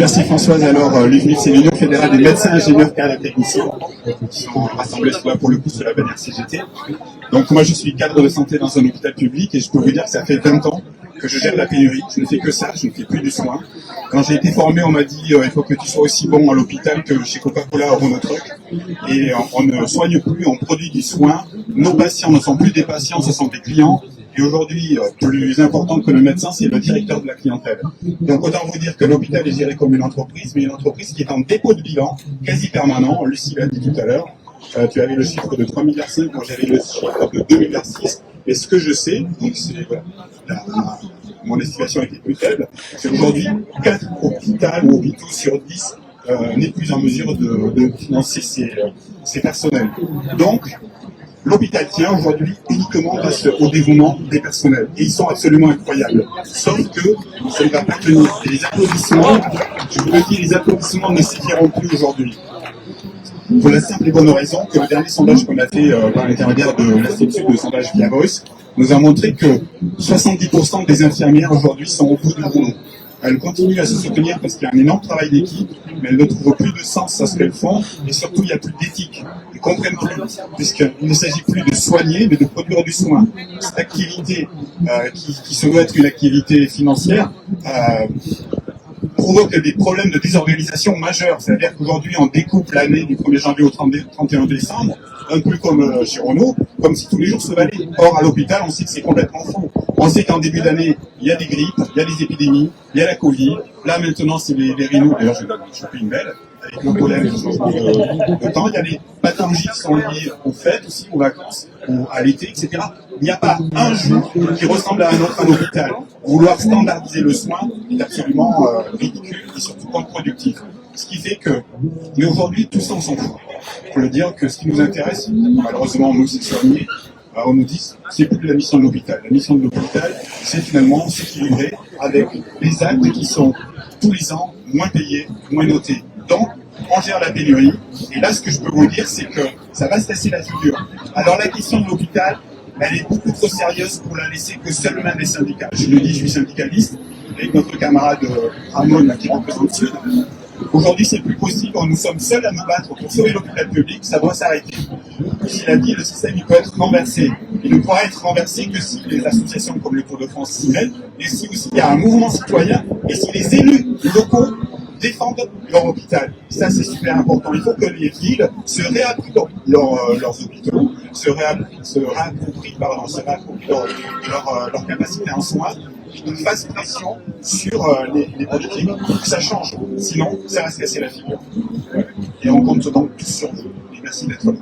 merci Françoise. Alors, l'UFMIF, c'est l'Union fédérale des médecins, ingénieurs, cadres et techniciens, qui sont rassemblés pour le coup sur la bannière CGT. Donc moi, je suis cadre de santé dans un hôpital public et je peux vous dire que ça fait 20 ans que je gère la pénurie. Je ne fais que ça, je ne fais plus du soin. Quand j'ai été formé, on m'a dit il faut que tu sois aussi bon à l'hôpital que chez Coca-Cola ou Renault Truck. Et on ne soigne plus, on produit du soin. Nos patients ne sont plus des patients, ce sont des clients. Et aujourd'hui, plus important que le médecin, c'est le directeur de la clientèle. Donc autant vous dire que l'hôpital est géré comme une entreprise, mais une entreprise qui est en dépôt de bilan quasi permanent. Lucie l'a dit tout à l'heure. Tu avais le chiffre de 3,5 milliards, moi j'avais le chiffre de 2,6 milliards. Et ce que je sais, donc c'est mon estimation était plus faible, c'est qu'aujourd'hui, 4 hôpitaux sur 10 n'est plus en mesure de financer ses personnels. Donc, l'hôpital tient aujourd'hui uniquement grâce au dévouement des personnels. Et ils sont absolument incroyables. Sauf que ça ne va pas tenir. Et les applaudissements, je vous le dis, les applaudissements ne suffiront plus aujourd'hui. Pour la simple et bonne raison que le dernier sondage qu'on a fait par l'intermédiaire de l'Institut de sondage Via Voice nous a montré que 70% des infirmières aujourd'hui sont au bout du rouleau. Elles continuent à se soutenir parce qu'il y a un énorme travail d'équipe, mais elles ne trouvent plus de sens à ce qu'elles font, et surtout il n'y a plus d'éthique. Elles ne comprennent plus, puisqu'il ne s'agit plus de soigner, mais de produire du soin. Cette activité, qui se veut être une activité financière, provoque des problèmes de désorganisation majeurs. C'est-à-dire qu'aujourd'hui, on découpe l'année du 1er janvier au 31 décembre, un peu comme chez Renault, comme si tous les jours se valaient. Or, à l'hôpital, on sait que c'est complètement faux. On sait qu'en début d'année, il y a des grippes, il y a des épidémies, il y a la Covid. Là, maintenant, c'est les rhinos. D'ailleurs, je vais choper une belle, avec le pollen, le changement de temps. Il y a des pathologies qui sont liées aux fêtes aussi, aux vacances, à l'été, etc. Il n'y a pas un jour qui ressemble à un autre à l'hôpital. Vouloir standardiser le soin est absolument ridicule et surtout contre-productif. Ce qui fait que, mais aujourd'hui, tout ça, on s'en fout. Il faut le dire que ce qui nous intéresse, malheureusement, nous, c'est soigner. On nous dit c'est plus la mission de l'hôpital. La mission de l'hôpital, c'est finalement s'équilibrer avec les actes qui sont tous les ans moins payés, moins notés. Donc, on gère la pénurie. Et là, ce que je peux vous dire, c'est que ça va se casser la figure. Alors, la question de l'hôpital, elle est beaucoup trop sérieuse pour la laisser que seulement des syndicats. Je le dis, je suis syndicaliste, avec notre camarade Ramon, qui représente Sud. Aujourd'hui, c'est plus possible. Nous sommes seuls à nous battre pour sauver l'hôpital public. Ça doit s'arrêter. Il a dit, le système, il peut être renversé. Il ne pourra être renversé que si les associations comme le Tour de France s'y mettent, et si aussi il y a un mouvement citoyen, et si les élus locaux défendent leur hôpital. Ça, c'est super important. Il faut que les villes se réapproprient leurs hôpitaux, se réapproprient leur capacité en soins, et qu'ils fassent pression sur les politiques pour que ça change. Sinon, ça va se casser la figure. Et on compte donc tous sur vous. Et merci d'être là.